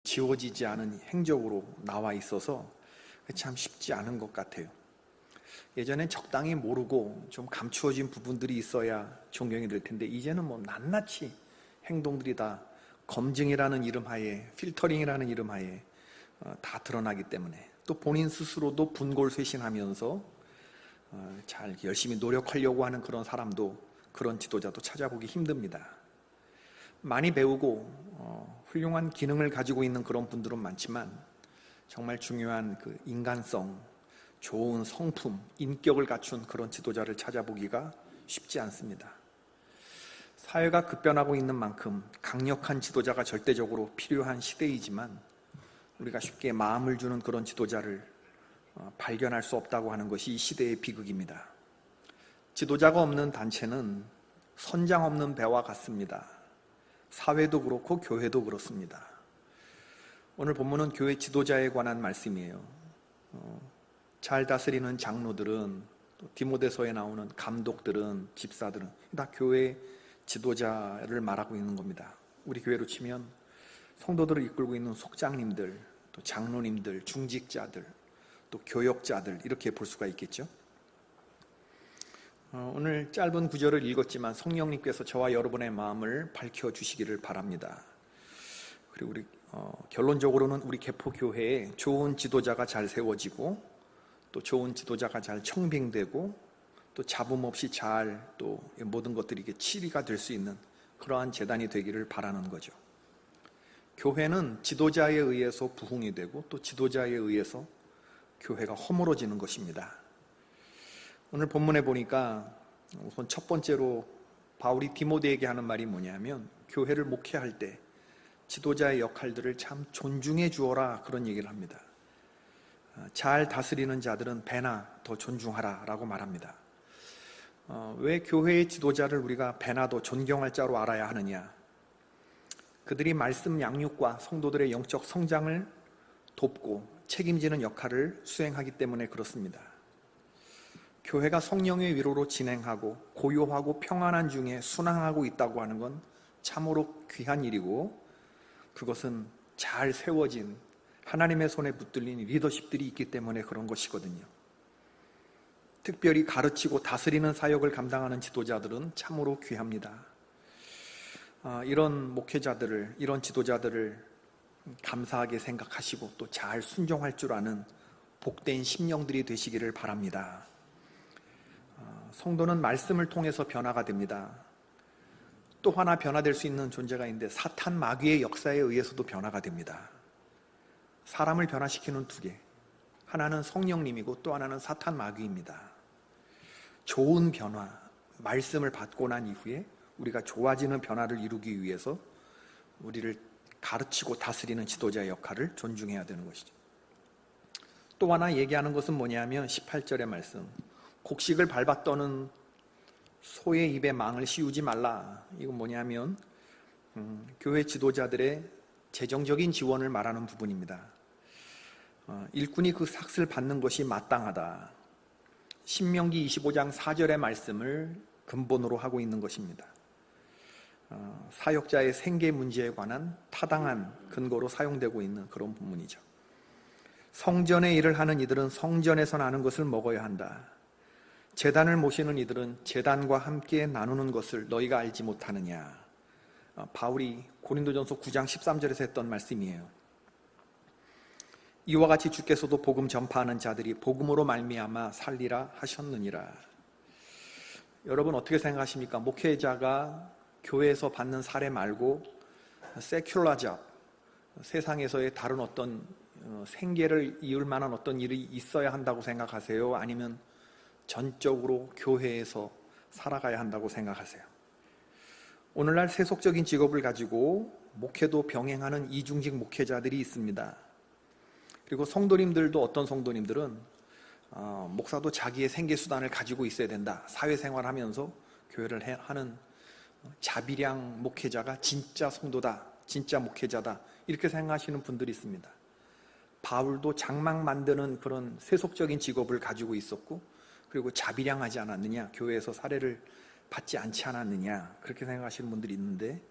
지워지지 않은 행적으로 나와 있어서 참 쉽지 않은 것 같아요. 예전엔 적당히 모르고 좀 감추어진 부분들이 있어야 존경이 될 텐데, 이제는 뭐 낱낱이 행동들이 다 검증이라는 이름 하에, 필터링이라는 이름 하에 다 드러나기 때문에, 또 본인 스스로도 분골쇄신하면서 잘 열심히 노력하려고 하는 그런 사람도, 그런 지도자도 찾아보기 힘듭니다. 많이 배우고 훌륭한 기능을 가지고 있는 그런 분들은 많지만, 정말 중요한 그 인간성, 좋은 성품, 인격을 갖춘 그런 지도자를 찾아보기가 쉽지 않습니다. 사회가 급변하고 있는 만큼 강력한 지도자가 절대적으로 필요한 시대이지만, 우리가 쉽게 마음을 주는 그런 지도자를 발견할 수 없다고 하는 것이 이 시대의 비극입니다. 지도자가 없는 단체는 선장 없는 배와 같습니다. 사회도 그렇고 교회도 그렇습니다. 오늘 본문은 교회 지도자에 관한 말씀이에요. 잘 다스리는 장로들은, 또 디모데서에 나오는 감독들은, 집사들은 다 교회 지도자를 말하고 있는 겁니다. 우리 교회로 치면 성도들을 이끌고 있는 속장님들, 또 장로님들, 중직자들, 또 교역자들, 이렇게 볼 수가 있겠죠. 오늘 짧은 구절을 읽었지만 성령님께서 저와 여러분의 마음을 밝혀주시기를 바랍니다. 그리고 결론적으로는 우리 개포교회에 좋은 지도자가 잘 세워지고, 또 좋은 지도자가 잘 청빙되고, 또 잡음 없이 잘 또 모든 것들이 치리가 될 수 있는 그러한 재단이 되기를 바라는 거죠. 교회는 지도자에 의해서 부흥이 되고, 또 지도자에 의해서 교회가 허물어지는 것입니다. 오늘 본문에 보니까 우선 첫 번째로 바울이 디모데에게 하는 말이 뭐냐면, 교회를 목회할 때 지도자의 역할들을 참 존중해 주어라, 그런 얘기를 합니다. 잘 다스리는 자들은 배나 더 존중하라 라고 말합니다. 왜 교회의 지도자를 우리가 배나 더 존경할 자로 알아야 하느냐? 그들이 말씀 양육과 성도들의 영적 성장을 돕고 책임지는 역할을 수행하기 때문에 그렇습니다. 교회가 성령의 위로로 진행하고 고요하고 평안한 중에 순항하고 있다고 하는 건 참으로 귀한 일이고, 그것은 잘 세워진 하나님의 손에 붙들린 리더십들이 있기 때문에 그런 것이거든요. 특별히 가르치고 다스리는 사역을 감당하는 지도자들은 참으로 귀합니다. 이런 목회자들을, 이런 지도자들을 감사하게 생각하시고 또 잘 순종할 줄 아는 복된 심령들이 되시기를 바랍니다. 성도는 말씀을 통해서 변화가 됩니다. 또 하나 변화될 수 있는 존재가 있는데, 사탄 마귀의 역사에 의해서도 변화가 됩니다. 사람을 변화시키는 두 개, 하나는 성령님이고 또 하나는 사탄 마귀입니다. 좋은 변화, 말씀을 받고 난 이후에 우리가 좋아지는 변화를 이루기 위해서 우리를 가르치고 다스리는 지도자의 역할을 존중해야 되는 것이죠. 또 하나 얘기하는 것은 뭐냐면 18절의 말씀, 곡식을 밟아 떠는 소의 입에 망을 씌우지 말라. 이건 뭐냐면 교회 지도자들의 재정적인 지원을 말하는 부분입니다. 일꾼이 그 삭슬 받는 것이 마땅하다. 신명기 25장 4절의 말씀을 근본으로 하고 있는 것입니다. 사역자의 생계 문제에 관한 타당한 근거로 사용되고 있는 그런 본문이죠. 성전의 일을 하는 이들은 성전에서 나는 것을 먹어야 한다. 제단을 모시는 이들은 제단과 함께 나누는 것을 너희가 알지 못하느냐. 바울이 고린도전서 9장 13절에서 했던 말씀이에요. 이와 같이 주께서도 복음 전파하는 자들이 복음으로 말미암아 살리라 하셨느니라. 여러분 어떻게 생각하십니까? 목회자가 교회에서 받는 사례 말고 세큘러 잡, 세상에서의 다른 어떤 생계를 이을 만한 어떤 일이 있어야 한다고 생각하세요? 아니면 전적으로 교회에서 살아가야 한다고 생각하세요? 오늘날 세속적인 직업을 가지고 목회도 병행하는 이중직 목회자들이 있습니다. 그리고 성도님들도, 어떤 성도님들은 목사도 자기의 생계수단을 가지고 있어야 된다, 사회생활하면서 교회를 하는 자비량 목회자가 진짜 성도다, 진짜 목회자다, 이렇게 생각하시는 분들이 있습니다. 바울도 장막 만드는 그런 세속적인 직업을 가지고 있었고, 그리고 자비량하지 않았느냐, 교회에서 사례를 받지 않지 않았느냐, 그렇게 생각하시는 분들이 있는데,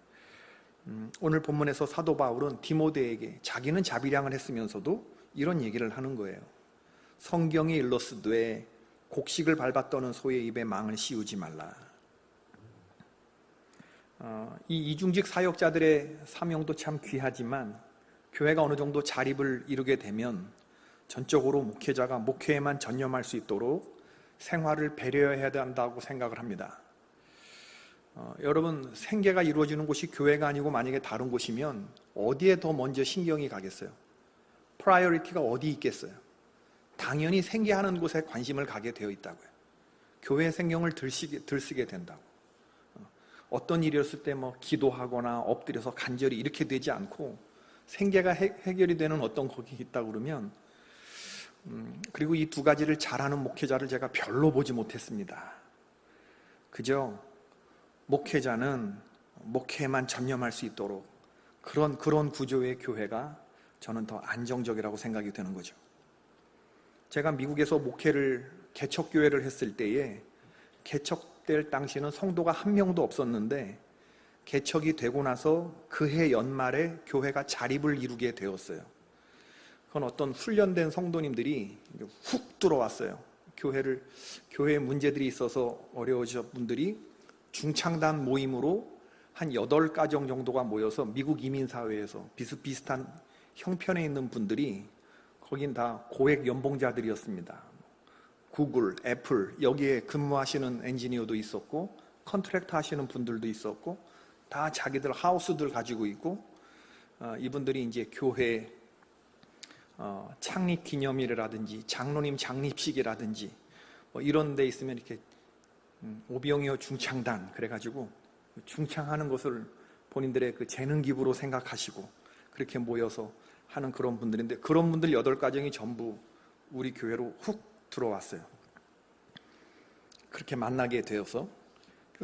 오늘 본문에서 사도 바울은 디모데에게 자기는 자비량을 했으면서도 이런 얘기를 하는 거예요. 성경이 일러스되 곡식을 밟아 떠는 소의 입에 망을 씌우지 말라. 이 이중직 사역자들의 사명도 참 귀하지만 교회가 어느 정도 자립을 이루게 되면 전적으로 목회자가 목회에만 전념할 수 있도록 생활을 배려해야 한다고 생각을 합니다. 여러분, 생계가 이루어지는 곳이 교회가 아니고 만약에 다른 곳이면 어디에 더 먼저 신경이 가겠어요? 프라이어리티가 어디 있겠어요? 당연히 생계하는 곳에 관심을 가게 되어 있다고요. 교회 생경을 들쓰게 된다고. 어떤 일이었을 때 뭐 기도하거나 엎드려서 간절히 이렇게 되지 않고 생계가 해결이 되는 어떤 거기 있다고 그러면 그리고 이 두 가지를 잘하는 목회자를 제가 별로 보지 못했습니다. 그저 목회자는 목회에만 전념할 수 있도록 그런 구조의 교회가 저는 더 안정적이라고 생각이 되는 거죠. 제가 미국에서 목회를 개척교회를 했을 때에 개척될 당시는 성도가 한 명도 없었는데 개척이 되고 나서 그해 연말에 교회가 자립을 이루게 되었어요. 그건 어떤 훈련된 성도님들이 훅 들어왔어요. 교회에 문제들이 있어서 어려워진 분들이 중창단 모임으로 한 8가정 정도가 모여서 미국 이민사회에서 비슷비슷한 형편에 있는 분들이 거긴 다 고액 연봉자들이었습니다. 구글, 애플 여기에 근무하시는 엔지니어도 있었고 컨트랙트 하시는 분들도 있었고 다 자기들 하우스들 가지고 있고 이분들이 이제 교회 창립 기념일이라든지 장로님 장립식이라든지 뭐 이런 데 있으면 이렇게 오병이어 중창단 그래가지고 중창하는 것을 본인들의 그 재능 기부로 생각하시고 그렇게 모여서 하는 그런 분들인데 그런 분들 8가정이 전부 우리 교회로 훅 들어왔어요. 그렇게 만나게 되어서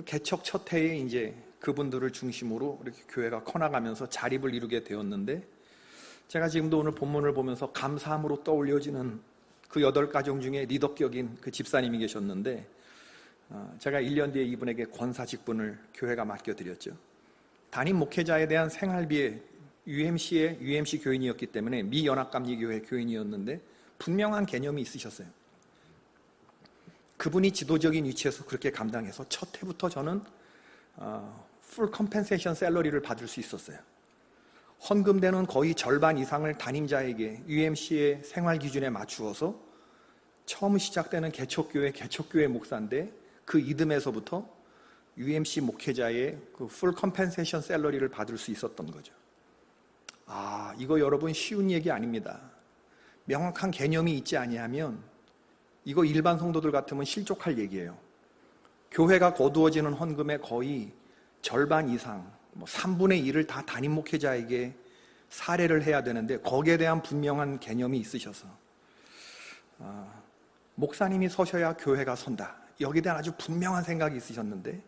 개척 첫 해에 이제 그분들을 중심으로 이렇게 교회가 커나가면서 자립을 이루게 되었는데 제가 지금도 오늘 본문을 보면서 감사함으로 떠올려지는 그 8가정 중에 리더격인 그 집사님이 계셨는데 제가 1년 뒤에 이분에게 권사 직분을 교회가 맡겨드렸죠. 담임 목회자에 대한 생활비에 UMC 교인이었기 때문에 미연합감리교회 교인이었는데 분명한 개념이 있으셨어요. 그분이 지도적인 위치에서 그렇게 감당해서 첫 해부터 저는 풀 컴펜세이션 샐러리를 받을 수 있었어요. 헌금되는 거의 절반 이상을 담임자에게 UMC의 생활 기준에 맞추어서 처음 시작되는 개척교회 목사인데 그 이듬해서부터 UMC 목회자의 그 풀 컴펜세이션 샐러리를 받을 수 있었던 거죠. 이거 여러분 쉬운 얘기 아닙니다. 명확한 개념이 있지 아니하면 이거 일반 성도들 같으면 실족할 얘기예요. 교회가 거두어지는 헌금의 거의 절반 이상 3분의 1을 다 담임 목회자에게 사례를 해야 되는데 거기에 대한 분명한 개념이 있으셔서 목사님이 서셔야 교회가 선다. 여기에 대한 아주 분명한 생각이 있으셨는데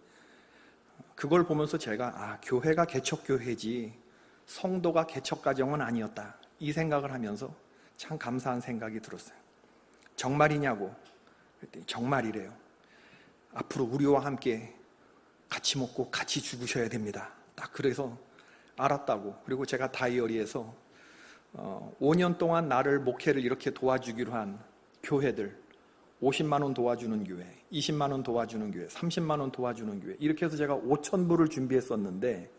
그걸 보면서 제가 교회가 개척교회지 성도가 개척가정은 아니었다. 이 생각을 하면서 참 감사한 생각이 들었어요. 정말이냐고 그랬더니 정말이래요. 앞으로 우리와 함께 같이 먹고 같이 죽으셔야 됩니다. 딱 그래서 알았다고. 그리고 제가 다이어리에서 5년 동안 나를 목회를 이렇게 도와주기로 한 교회들 50만 원 도와주는 교회, 20만 원 도와주는 교회, 30만 원 도와주는 교회 이렇게 해서 제가 5,000불을 준비했었는데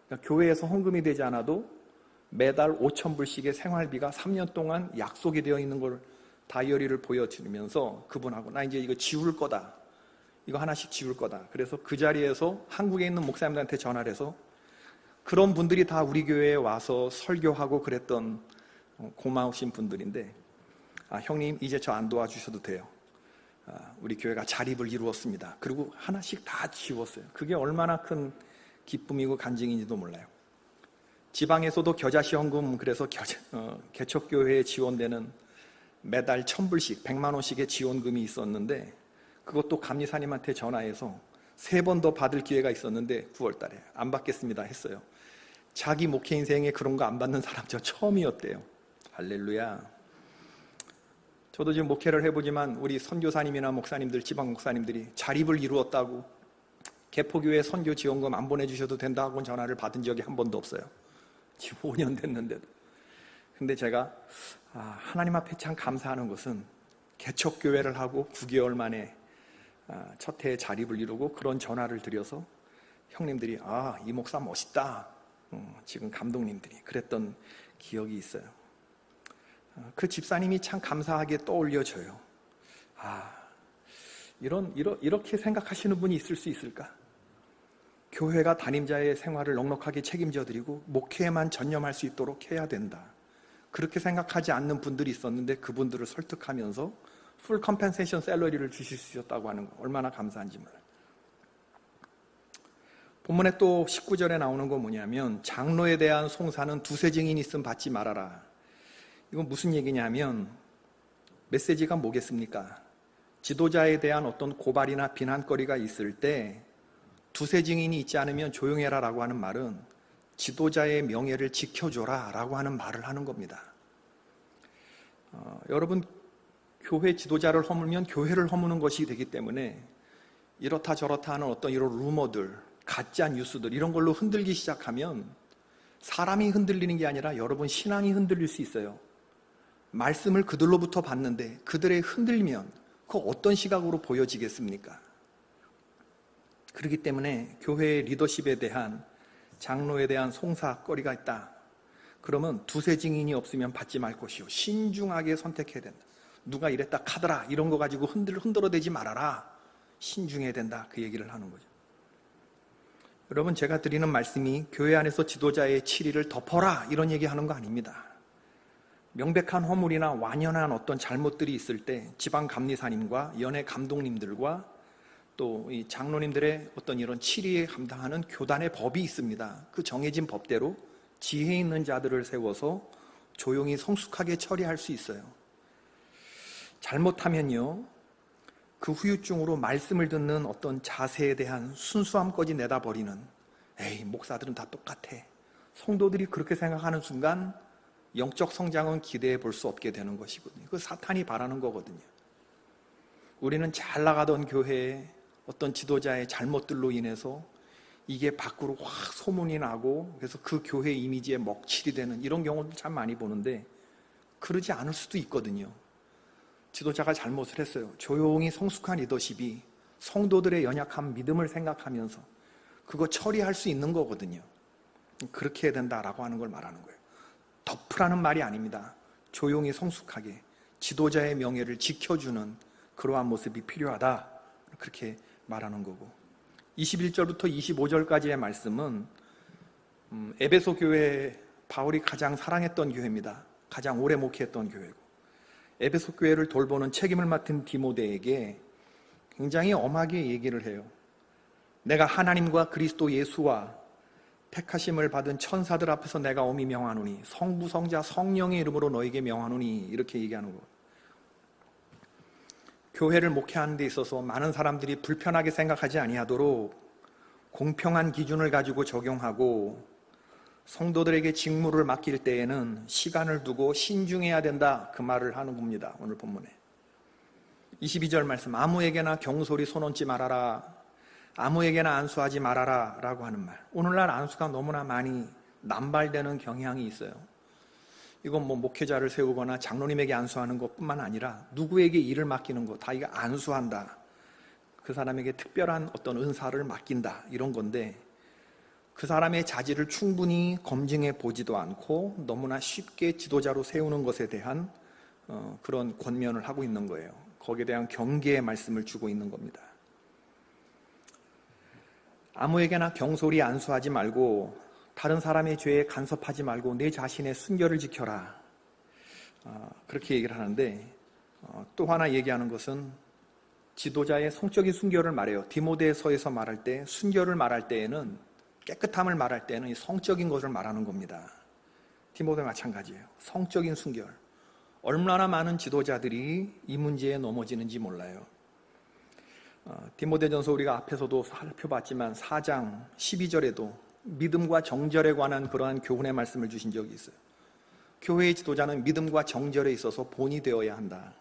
그러니까 교회에서 헌금이 되지 않아도 매달 5,000불씩의 생활비가 3년 동안 약속이 되어 있는 걸 다이어리를 보여주면서 그분하고 나 이제 이거 지울 거다. 이거 하나씩 지울 거다. 그래서 그 자리에서 한국에 있는 목사님들한테 전화를 해서 그런 분들이 다 우리 교회에 와서 설교하고 그랬던 고마우신 분들인데 형님 이제 저 안 도와주셔도 돼요. 우리 교회가 자립을 이루었습니다. 그리고 하나씩 다 지웠어요. 그게 얼마나 큰 기쁨이고 간증인지도 몰라요. 지방에서도 겨자씨 헌금 그래서 개척교회에 지원되는 매달 1,000불씩 100만 원씩의 지원금이 있었는데 그것도 감리사님한테 전화해서 3번 더 받을 기회가 있었는데 9월 달에 안 받겠습니다 했어요. 자기 목회 인생에 그런 거 안 받는 사람 저 처음이었대요. 할렐루야. 저도 지금 목회를 해보지만 우리 선교사님이나 목사님들 지방 목사님들이 자립을 이루었다고 개포교회 선교 지원금 안 보내주셔도 된다고 전화를 받은 적이 한 번도 없어요. 지금 5년 됐는데도. 근데 제가 하나님 앞에 참 감사하는 것은 개척교회를 하고 9개월 만에 첫 해에 자립을 이루고 그런 전화를 드려서 형님들이 이 목사 멋있다, 지금 감독님들이 그랬던 기억이 있어요. 그 집사님이 참 감사하게 떠올려져요. 이렇게 생각하시는 분이 있을 수 있을까? 교회가 담임자의 생활을 넉넉하게 책임져 드리고 목회에만 전념할 수 있도록 해야 된다. 그렇게 생각하지 않는 분들이 있었는데 그분들을 설득하면서 풀 컴펜세이션 샐러리를 주실 수 있었다고 하는 거 얼마나 감사한지 몰라요. 본문에 또 19절에 나오는 거 뭐냐면 장로에 대한 송사는 두세 증인 있음 받지 말아라. 이건 무슨 얘기냐면 메시지가 뭐겠습니까? 지도자에 대한 어떤 고발이나 비난거리가 있을 때 두세 증인이 있지 않으면 조용해라 라고 하는 말은 지도자의 명예를 지켜줘라 라고 하는 말을 하는 겁니다. 여러분, 교회 지도자를 허물면 교회를 허무는 것이 되기 때문에 이렇다 저렇다 하는 어떤 이런 루머들, 가짜 뉴스들 이런 걸로 흔들기 시작하면 사람이 흔들리는 게 아니라 여러분 신앙이 흔들릴 수 있어요. 말씀을 그들로부터 받는데 그들의 흔들리면 그 어떤 시각으로 보여지겠습니까? 그렇기 때문에 교회의 리더십에 대한 장로에 대한 송사거리가 있다. 그러면 두세 증인이 없으면 받지 말 것이요. 신중하게 선택해야 된다. 누가 이랬다 카더라 이런 거 가지고 흔들어대지 말아라. 신중해야 된다. 그 얘기를 하는 거죠. 여러분, 제가 드리는 말씀이 교회 안에서 지도자의 치리를 덮어라 이런 얘기하는 거 아닙니다. 명백한 허물이나 완연한 어떤 잘못들이 있을 때 지방 감리사님과 연회 감독님들과 또 이 장로님들의 어떤 이런 치리에 감당하는 교단의 법이 있습니다. 그 정해진 법대로 지혜 있는 자들을 세워서 조용히 성숙하게 처리할 수 있어요. 잘못하면요, 그 후유증으로 말씀을 듣는 어떤 자세에 대한 순수함까지 내다버리는, 에이 목사들은 다 똑같아, 성도들이 그렇게 생각하는 순간 영적 성장은 기대해 볼 수 없게 되는 것이거든요. 그 사탄이 바라는 거거든요. 우리는 잘 나가던 교회에 어떤 지도자의 잘못들로 인해서 이게 밖으로 확 소문이 나고 그래서 그 교회 이미지에 먹칠이 되는 이런 경우도 참 많이 보는데 그러지 않을 수도 있거든요. 지도자가 잘못을 했어요. 조용히 성숙한 리더십이 성도들의 연약한 믿음을 생각하면서 그거 처리할 수 있는 거거든요. 그렇게 해야 된다라고 하는 걸 말하는 거예요. 덮으라는 말이 아닙니다. 조용히 성숙하게 지도자의 명예를 지켜주는 그러한 모습이 필요하다. 그렇게 말하는 거고, 21절부터 25절까지의 말씀은 에베소 교회, 바울이 가장 사랑했던 교회입니다. 가장 오래 목회했던 교회고, 에베소 교회를 돌보는 책임을 맡은 디모데에게 굉장히 엄하게 얘기를 해요. 내가 하나님과 그리스도 예수와 택하심을 받은 천사들 앞에서 내가 엄히 명하노니 성부 성자 성령의 이름으로 너에게 명하노니, 이렇게 얘기하는 거. 교회를 목회하는 데 있어서 많은 사람들이 불편하게 생각하지 아니하도록 공평한 기준을 가지고 적용하고 성도들에게 직무를 맡길 때에는 시간을 두고 신중해야 된다, 그 말을 하는 겁니다. 오늘 본문에 22절 말씀, 아무에게나 경솔히 손 얹지 말아라, 아무에게나 안수하지 말아라 라고 하는 말. 오늘날 안수가 너무나 많이 남발되는 경향이 있어요. 이건 뭐 목회자를 세우거나 장로님에게 안수하는 것뿐만 아니라 누구에게 일을 맡기는 거 다 이거 안수한다, 그 사람에게 특별한 어떤 은사를 맡긴다, 이런 건데 그 사람의 자질을 충분히 검증해 보지도 않고 너무나 쉽게 지도자로 세우는 것에 대한 그런 권면을 하고 있는 거예요. 거기에 대한 경계의 말씀을 주고 있는 겁니다. 아무에게나 경솔히 안수하지 말고 다른 사람의 죄에 간섭하지 말고 내 자신의 순결을 지켜라, 그렇게 얘기를 하는데 또 하나 얘기하는 것은 지도자의 성적인 순결을 말해요. 디모데서에서 말할 때 순결을 말할 때에는, 깨끗함을 말할 때는 성적인 것을 말하는 겁니다. 디모데 마찬가지예요. 성적인 순결. 얼마나 많은 지도자들이 이 문제에 넘어지는지 몰라요. 디모데전서 우리가 앞에서도 살펴봤지만 4장 12절에도 믿음과 정절에 관한 그러한 교훈의 말씀을 주신 적이 있어요. 교회의 지도자는 믿음과 정절에 있어서 본이 되어야 한다.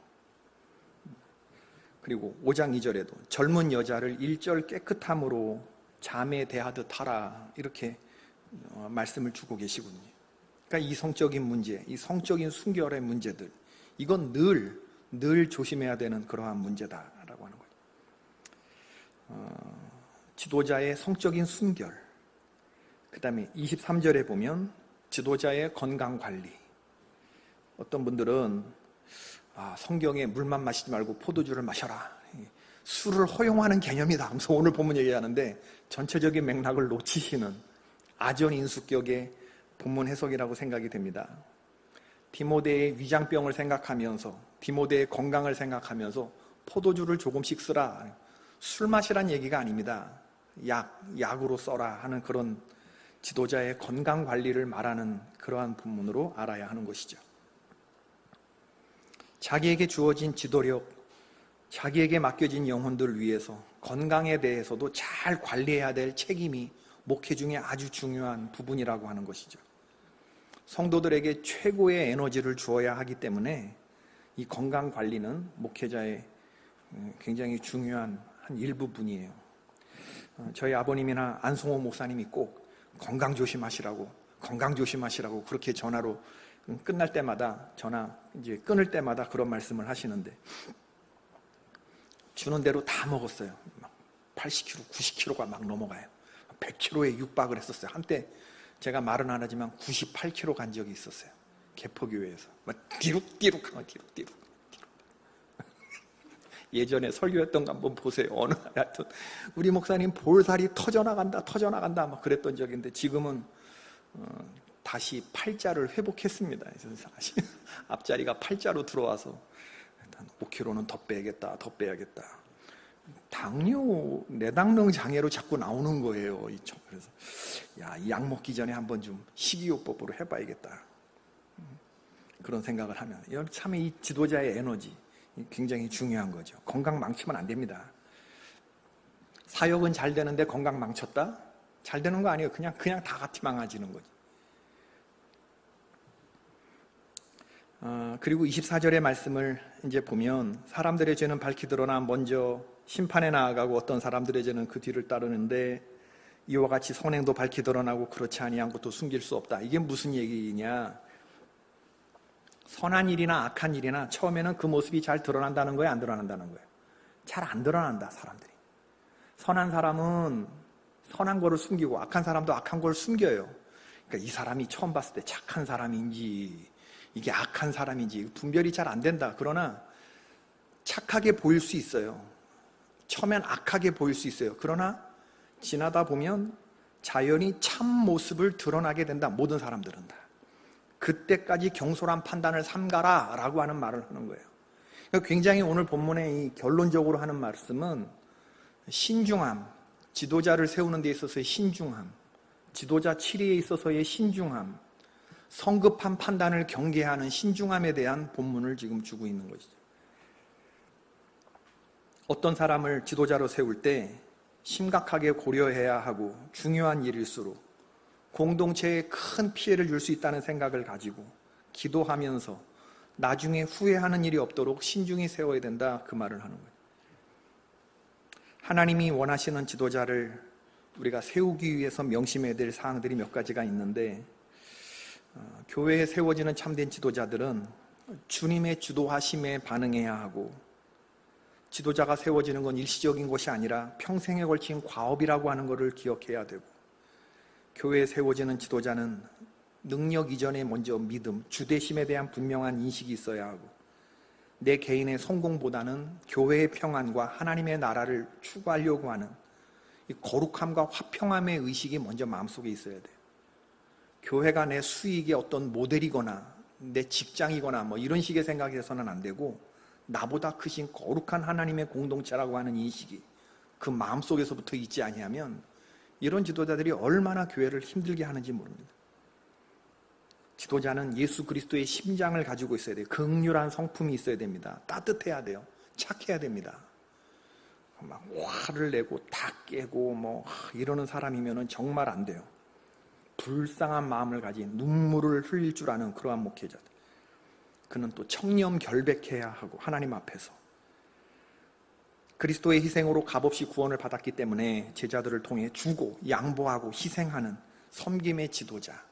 그리고 5장 2절에도 젊은 여자를 일절 깨끗함으로 잠에 대하듯 하라, 이렇게 말씀을 주고 계시거든요. 그러니까 이 성적인 문제, 이 성적인 순결의 문제들, 이건 늘 조심해야 되는 그러한 문제다라고 하는 거예요. 지도자의 성적인 순결, 그 다음에 23절에 보면 지도자의 건강관리. 어떤 분들은 성경에 물만 마시지 말고 포도주를 마셔라, 술을 허용하는 개념이다 하면서 오늘 본문 얘기하는데 전체적인 맥락을 놓치시는 아전인수격의 본문 해석이라고 생각이 됩니다. 디모데의 위장병을 생각하면서, 디모데의 건강을 생각하면서 포도주를 조금씩 쓰라, 술 마시란 얘기가 아닙니다. 약으로 써라 하는 그런 지도자의 건강관리를 말하는 그러한 본문으로 알아야 하는 것이죠. 자기에게 주어진 지도력, 자기에게 맡겨진 영혼들을 위해서 건강에 대해서도 잘 관리해야 될 책임이 목회 중에 아주 중요한 부분이라고 하는 것이죠. 성도들에게 최고의 에너지를 주어야 하기 때문에 이 건강관리는 목회자의 굉장히 중요한 한 일부분이에요. 저희 아버님이나 안성호 목사님이 꼭 건강 조심하시라고 그렇게 전화로 끝날 때마다, 전화 이제 끊을 때마다 그런 말씀을 하시는데, 주는 대로 다 먹었어요. 80kg, 90kg가 막 넘어가요. 100kg에 육박을 했었어요. 한때 제가 말은 안 하지만 98kg 간 적이 있었어요. 개포교회에서. 뒤룩뒤룩하면 뒤룩뒤룩. 예전에 설교했던 거 한번 보세요. 어느 날 하여튼 우리 목사님 볼살이 터져나간다 막 그랬던 적인데, 지금은 다시 팔자를 회복했습니다. 사실 앞자리가 팔자로 들어와서 5kg는 더 빼야겠다. 당뇨, 내당능 장애로 자꾸 나오는 거예요. 그래서 이 약 먹기 전에 한번 좀 식이요법으로 해봐야겠다, 그런 생각을 하면, 참 이 지도자의 에너지 굉장히 중요한 거죠. 건강 망치면 안 됩니다. 사역은 잘 되는데 건강 망쳤다? 잘 되는 거 아니에요. 그냥 다 같이 망가지는 거지. 그리고 24절의 말씀을 이제 보면, 사람들의 죄는 밝히 드러나 먼저 심판에 나아가고 어떤 사람들의 죄는 그 뒤를 따르는데 이와 같이 선행도 밝히 드러나고 그렇지 아니한 것도 숨길 수 없다. 이게 무슨 얘기냐? 선한 일이나 악한 일이나 처음에는 그 모습이 잘 드러난다는 거예요, 안 드러난다는 거예요? 잘 안 드러난다, 사람들이. 선한 사람은 선한 거를 숨기고 악한 사람도 악한 걸 숨겨요. 그러니까 이 사람이 처음 봤을 때 착한 사람인지 이게 악한 사람인지 분별이 잘 안 된다. 그러나 착하게 보일 수 있어요. 처음엔 악하게 보일 수 있어요. 그러나 지나다 보면 자연히 참 모습을 드러나게 된다. 모든 사람들은 다. 그때까지 경솔한 판단을 삼가라 라고 하는 말을 하는 거예요. 그러니까 굉장히 오늘 본문의 이 결론적으로 하는 말씀은 신중함, 지도자를 세우는 데 있어서의 신중함, 지도자 치리에 있어서의 신중함, 성급한 판단을 경계하는 신중함에 대한 본문을 지금 주고 있는 것이죠. 어떤 사람을 지도자로 세울 때 심각하게 고려해야 하고 중요한 일일수록 공동체에 큰 피해를 줄 수 있다는 생각을 가지고 기도하면서 나중에 후회하는 일이 없도록 신중히 세워야 된다, 그 말을 하는 거예요. 하나님이 원하시는 지도자를 우리가 세우기 위해서 명심해야 될 사항들이 몇 가지가 있는데, 교회에 세워지는 참된 지도자들은 주님의 주도하심에 반응해야 하고, 지도자가 세워지는 건 일시적인 것이 아니라 평생에 걸친 과업이라고 하는 것을 기억해야 되고, 교회에 세워지는 지도자는 능력 이전에 먼저 믿음, 주대심에 대한 분명한 인식이 있어야 하고, 내 개인의 성공보다는 교회의 평안과 하나님의 나라를 추구하려고 하는 이 거룩함과 화평함의 의식이 먼저 마음속에 있어야 돼요. 교회가 내 수익의 어떤 모델이거나 내 직장이거나 뭐 이런 식의 생각이 해서는 안 되고, 나보다 크신 거룩한 하나님의 공동체라고 하는 인식이 그 마음속에서부터 있지 아니하면 이런 지도자들이 얼마나 교회를 힘들게 하는지 모릅니다. 지도자는 예수 그리스도의 심장을 가지고 있어야 돼요. 긍휼한 성품이 있어야 됩니다. 따뜻해야 돼요. 착해야 됩니다. 막 화를 내고 다 깨고 뭐 이러는 사람이면 정말 안 돼요. 불쌍한 마음을 가진, 눈물을 흘릴 줄 아는 그러한 목회자들. 그는 또 청렴 결백해야 하고, 하나님 앞에서 그리스도의 희생으로 값없이 구원을 받았기 때문에 제자들을 통해 주고 양보하고 희생하는 섬김의 지도자,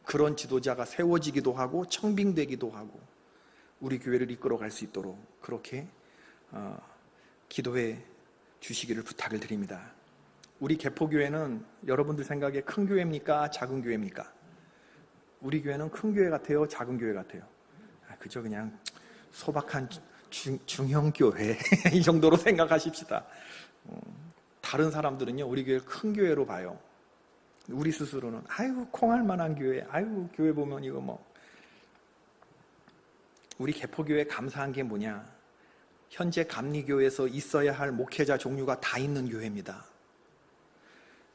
그런 지도자가 세워지기도 하고 청빙되기도 하고 우리 교회를 이끌어갈 수 있도록 그렇게 기도해 주시기를 부탁을 드립니다. 우리 개포교회는 여러분들 생각에 큰 교회입니까? 작은 교회입니까? 우리 교회는 큰 교회 같아요? 작은 교회 같아요? 그저 그냥 소박한 중형 교회 이 정도로 생각하십시다. 다른 사람들은요 우리 교회를 큰 교회로 봐요. 우리 스스로는 아이고 콩할 만한 교회, 아이고 교회 보면 이거 뭐. 우리 개포교회 감사한 게 뭐냐, 현재 감리교회에서 있어야 할 목회자 종류가 다 있는 교회입니다.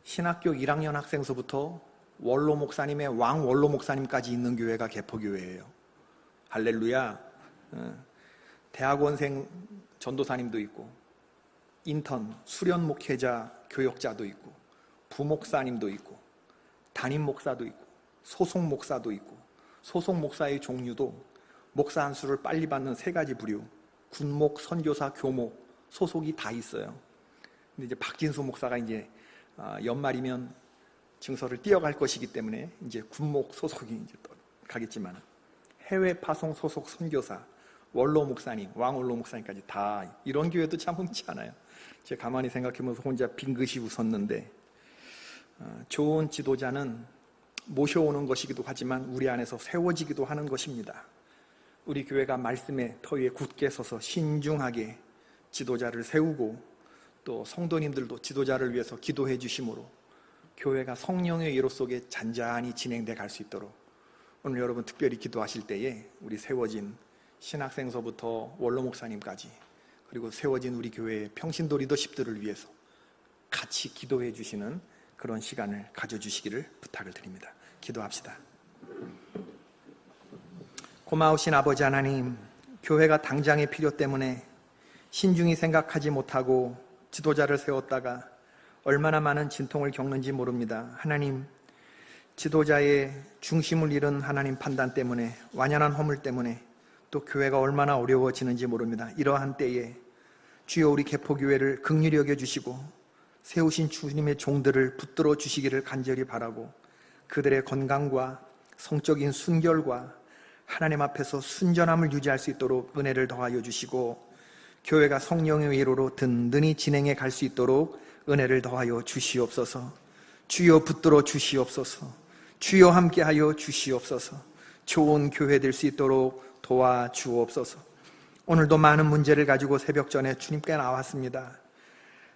신학교 1학년 학생서부터 원로 목사님의 왕 원로 목사님까지 있는 교회가 개포교회예요. 할렐루야. 대학원생 전도사님도 있고 인턴 수련 목회자 교역자도 있고 부목사님도 있고 담임 목사도 있고 소속 목사도 있고 소속 목사의 종류도 목사 한 수를 빨리 받는 3가지 부류, 군목, 선교사, 교목, 소속이 다 있어요. 근데 이제 박진수 목사가 이제 연말이면 증서를 띄어갈 것이기 때문에 이제 군목 소속이 이제 또 가겠지만 해외 파송 소속 선교사, 원로 목사님, 왕원로 목사님까지 다 이런 교회도 참 흔치 않아요. 제가 가만히 생각해보면서 혼자 빙긋이 웃었는데 좋은 지도자는 모셔오는 것이기도 하지만 우리 안에서 세워지기도 하는 것입니다. 우리 교회가 말씀의 터 위에 굳게 서서 신중하게 지도자를 세우고 또 성도님들도 지도자를 위해서 기도해 주심으로 교회가 성령의 예로 속에 잔잔히 진행돼 갈 수 있도록 오늘 여러분 특별히 기도하실 때에 우리 세워진 신학생서부터 원로 목사님까지 그리고 세워진 우리 교회의 평신도 리더십들을 위해서 같이 기도해 주시는 그런 시간을 가져주시기를 부탁을 드립니다. 기도합시다. 고마우신 아버지 하나님, 교회가 당장의 필요 때문에 신중히 생각하지 못하고 지도자를 세웠다가 얼마나 많은 진통을 겪는지 모릅니다. 하나님, 지도자의 중심을 잃은 하나님 판단 때문에, 완연한 허물 때문에 또 교회가 얼마나 어려워지는지 모릅니다. 이러한 때에 주여 우리 개포교회를 긍휼히 여겨주시고 세우신 주님의 종들을 붙들어 주시기를 간절히 바라고 그들의 건강과 성적인 순결과 하나님 앞에서 순전함을 유지할 수 있도록 은혜를 더하여 주시고 교회가 성령의 위로로 든든히 진행해 갈 수 있도록 은혜를 더하여 주시옵소서. 주여 붙들어 주시옵소서. 주여 함께하여 주시옵소서. 좋은 교회 될 수 있도록 도와주옵소서. 오늘도 많은 문제를 가지고 새벽 전에 주님께 나왔습니다.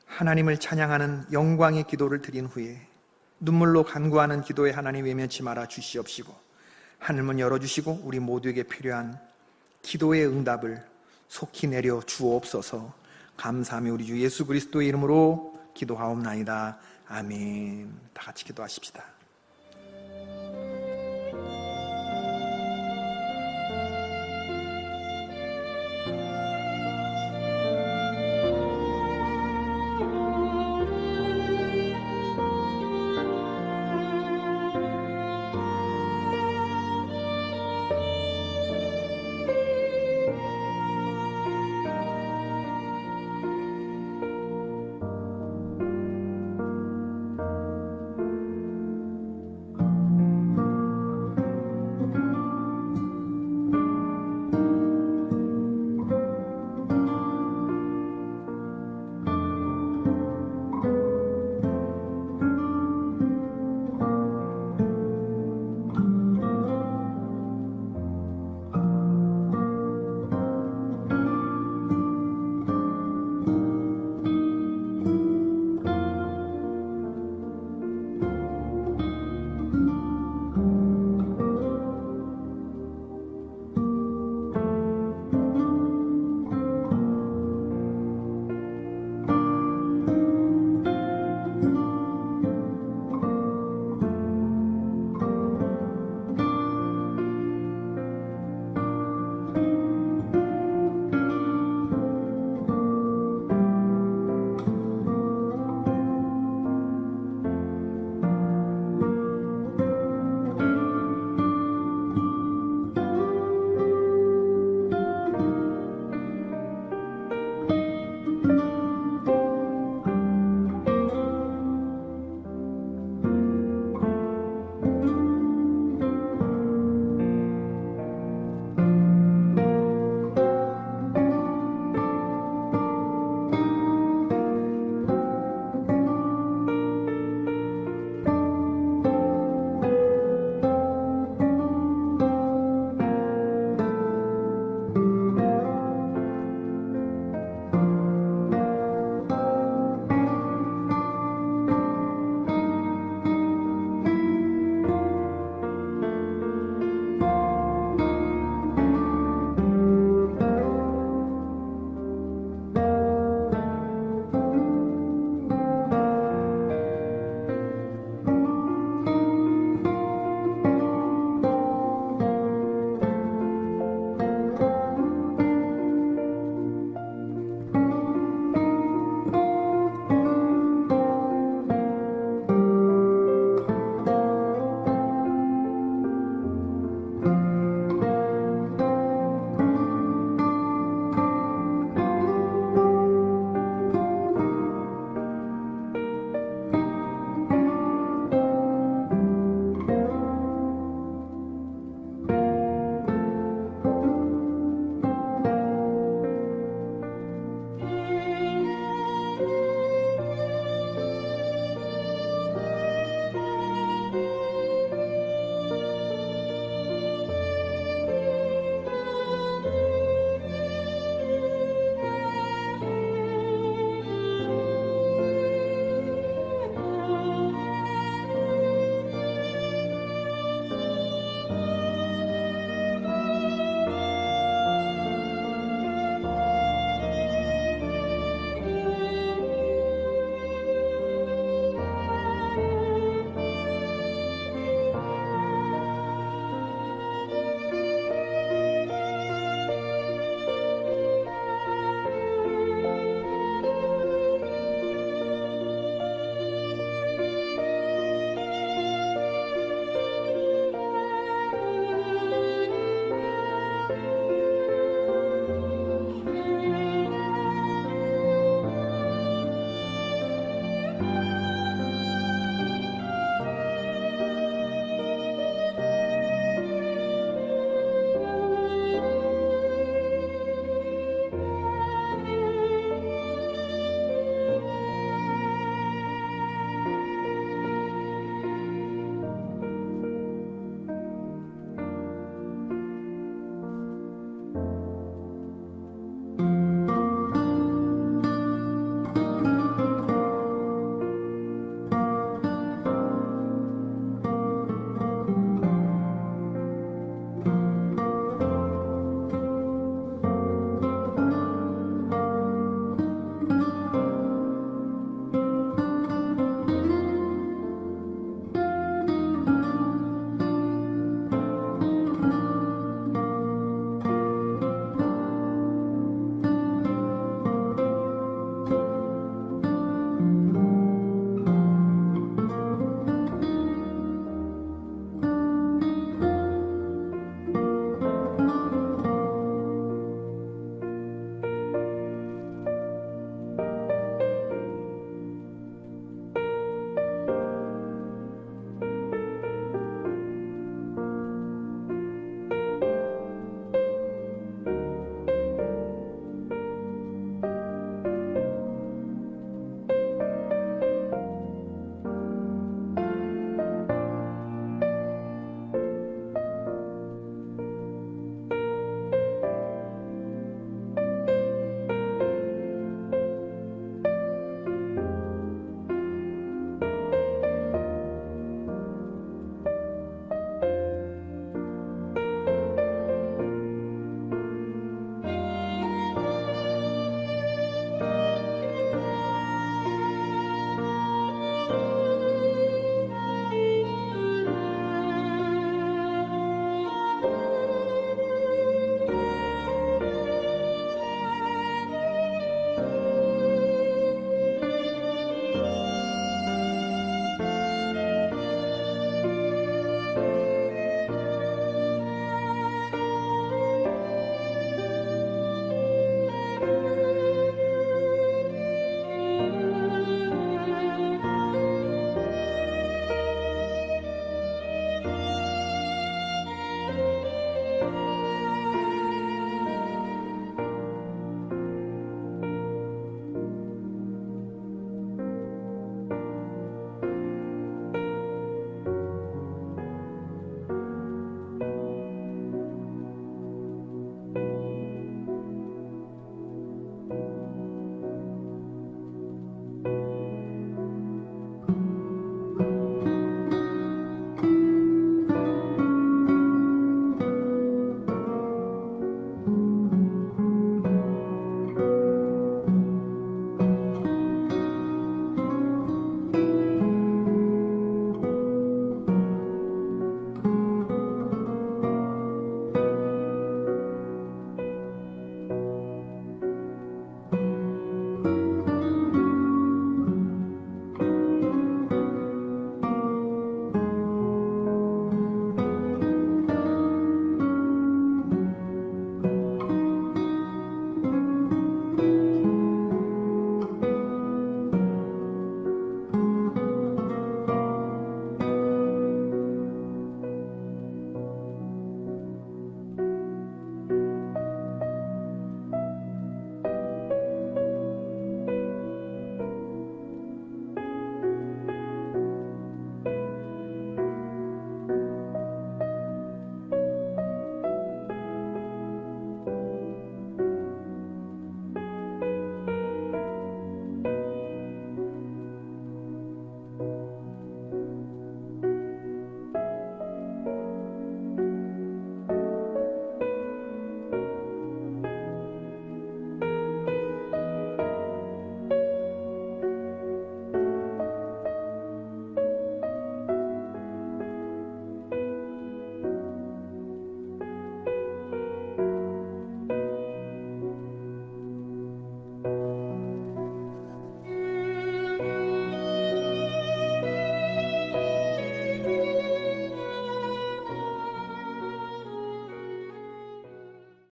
하나님을 찬양하는 영광의 기도를 드린 후에 눈물로 간구하는 기도에 하나님 외면치 말아 주시옵시고 하늘문 열어주시고 우리 모두에게 필요한 기도의 응답을 속히 내려 주옵소서. 감사하며 우리 주 예수 그리스도의 이름으로 기도하옵나이다. 아멘. 다 같이 기도하십시다.